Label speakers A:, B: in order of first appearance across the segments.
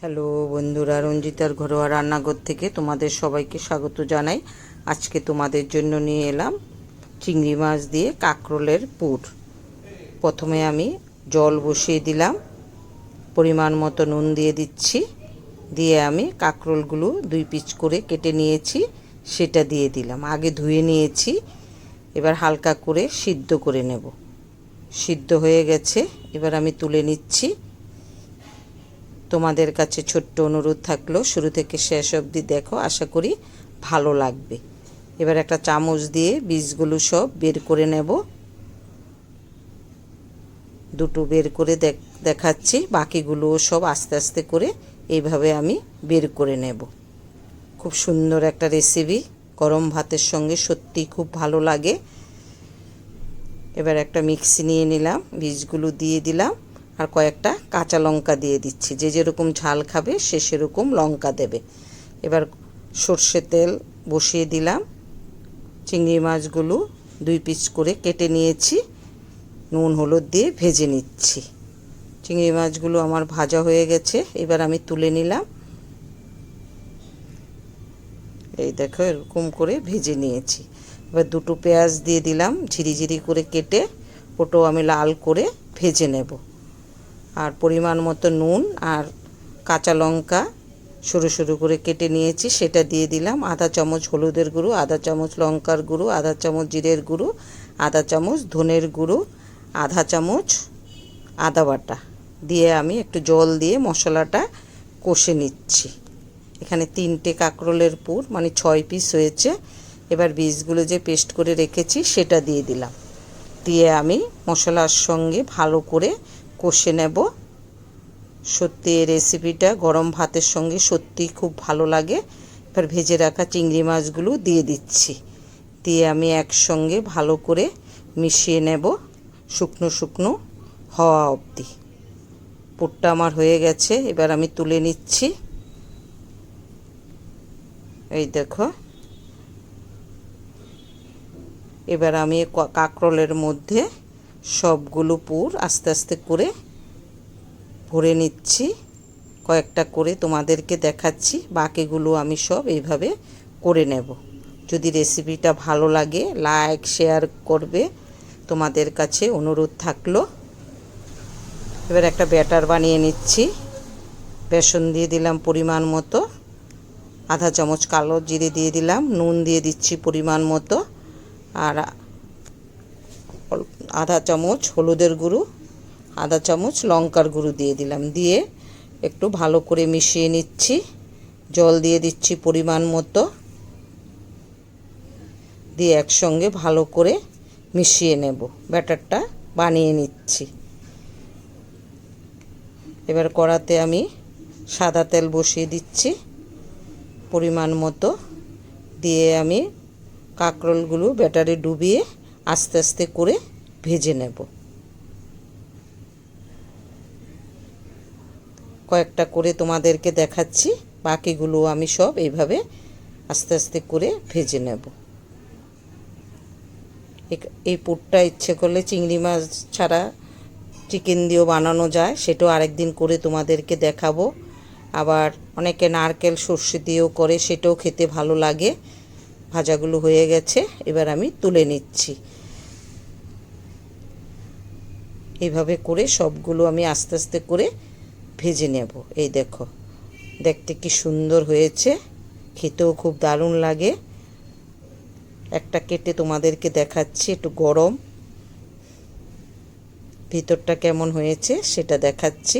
A: Hello বন্ধুরা, রঞ্জিতার ঘরোয়া রান্নাঘর থেকে তোমাদের সবাইকে স্বাগত জানাই। আজকে তোমাদের জন্য নিয়ে এলাম চিংড়ি মাছ দিয়ে কাঁকরোলের পুর। প্রথমে আমি জল বসিয়ে দিলাম, পরিমাণ মতো নুন দিয়ে দিচ্ছি, দিয়ে আমি কাঁকরোলগুলো 2 পিস করে কেটে নিয়েছি সেটা দিয়ে দিলাম। আগে ধুয়ে নিয়েছি, এবার হালকা করে সিদ্ধ করে নেব। সিদ্ধ হয়ে গেছে, এবার আমি তুলে নিচ্ছি। তোমাদের কাছে ছোট্ট অনুরোধ থাকলো শুরু থেকে শেষ অবধি দেখো, আশা করি ভালো লাগবে। এবার একটা চামচ দিয়ে বীজগুলো সব বের করে নেব। দুটো বের করে দেখাচ্ছি, বাকিগুলোও সব আস্তে আস্তে করে এইভাবে আমি বের করে নেব। খুব সুন্দর একটা রেসিপি, গরম ভাতের সঙ্গে সত্যি খুব ভালো লাগে। এবার একটা মিক্সি নিয়ে নিলাম, বীজগুলো দিয়ে দিলাম, আর কয়েকটা কাঁচা লঙ্কা দিয়ে দিচ্ছি। যে যেরকম ঝাল খাবে সে সেরকম লঙ্কা দেবে। এবার সর্ষে তেল বসিয়ে দিলাম, চিংড়ি মাছগুলো 2 পিস করে কেটে নিয়েছি, নুন হলুদ দিয়ে ভেজে নিচ্ছি। চিংড়ি মাছগুলো আমার ভাজা হয়ে গেছে, এবার আমি তুলে নিলাম। এই দেখো, এরকম করে ভেজে নিয়েছি। এবার দুটো পেঁয়াজ দিয়ে দিলাম, ঝিরিঝিরি করে কেটে, ওটাও আমি লাল করে ভেজে নেব। আর পরিমাণ মতো নুন আর কাঁচা লঙ্কা সরু সরু করে কেটে নিয়েছি সেটা দিয়ে দিলাম। আধা চামচ হলুদের গুঁড়ো, আধা চামচ লঙ্কার গুঁড়ো, আধা চামচ জিরের গুঁড়ো, আধা চামচ ধনের গুঁড়ো, আধা চামচ আদা বাটা দিয়ে আমি একটু জল দিয়ে মশলাটা কষে নিচ্ছি। এখানে 3টে কাঁকরোলের পুর, মানে 6 পিস হয়েছে। এবার বীজগুলো যে পেস্ট করে রেখেছি সেটা দিয়ে দিলাম, দিয়ে আমি মশলার সঙ্গে ভালো করে কষে নেব। সত্যি এই রেসিপিটা গরম ভাতের সঙ্গে সত্যি খুব ভালো লাগে। এবার ভেজে রাখা চিংড়ি মাছগুলো দিয়ে দিচ্ছি, দিয়ে আমি একসঙ্গে ভালো করে মিশিয়ে নেব শুকনো শুকনো হওয়া অবধি। পুরটা আমার হয়ে গেছে, এবার আমি তুলে নিচ্ছি। এই দেখো, এবার আমি কাঁকরোলের মধ্যে সবগুলো পুর আস্তে আস্তে করে ভরে নিচ্ছি। কয়েকটা করে তোমাদেরকে দেখাচ্ছি, বাকিগুলো আমি সব এইভাবে করে নেব। যদি রেসিপিটা ভালো লাগে লাইক শেয়ার করবে, তোমাদের কাছে অনুরোধ থাকলো। এবার একটা ব্যাটার বানিয়ে নিচ্ছি। বেসন দিয়ে দিলাম পরিমাণ মতো, আধা চামচ কালো জিরে দিয়ে দিলাম, নুন দিয়ে দিচ্ছি পরিমাণ মতো, আর আধা চামচ হলুদের গুঁড়ো, আধা চামচ লঙ্কার গুঁড়ো দিয়ে দিলাম, দিয়ে একটু ভালো করে মিশিয়ে নিচ্ছি। জল দিয়ে দিচ্ছি পরিমাণ মতো, দিয়ে একসঙ্গে ভালো করে মিশিয়ে নেব। ব্যাটারটা বানিয়ে নিচ্ছি। এবার কড়াতে আমি সাদা তেল বসিয়ে দিচ্ছি পরিমাণ মতো, দিয়ে আমি কাঁকরোলগুলো ব্যাটারে ডুবিয়ে আস্তে আস্তে করে ভেজে নেব। কয়েকটা করে তোমাদেরকে দেখাচ্ছি, বাকিগুলো আমি সব এইভাবে আস্তে আস্তে করে ভেজে নেব। এই পুরটা ইচ্ছে করলে চিংড়ি মাছ ছাড়া চিকেন দিয়েও বানানো যায়, সেটাও আরেকদিন করে তোমাদেরকে দেখাবো। আবার অনেকে নারকেল সর্ষে দিয়েও করে, সেটাও খেতে ভালো লাগে। ভাজাগুলো হয়ে গেছে, এবার আমি তুলে নিচ্ছি। এইভাবে করে সবগুলো আমি আস্তে আস্তে করে ভেজে নেব। এই দেখো, দেখতে কি সুন্দর হয়েছে, খেতেও খুব দারুণ লাগে। একটা কেটে তোমাদেরকে দেখাচ্ছি, একটু গরম, ভিতরটা কেমন হয়েছে সেটা দেখাচ্ছি।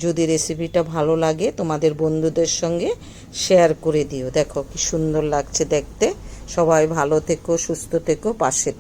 A: যদি রেসিপিটা ভালো লাগে তোমাদের বন্ধুদের সঙ্গে শেয়ার করে দিও। দেখো কি সুন্দর লাগছে দেখতে। সবাই ভালো থেকো, সুস্থ থেকো, পাশে থেকো।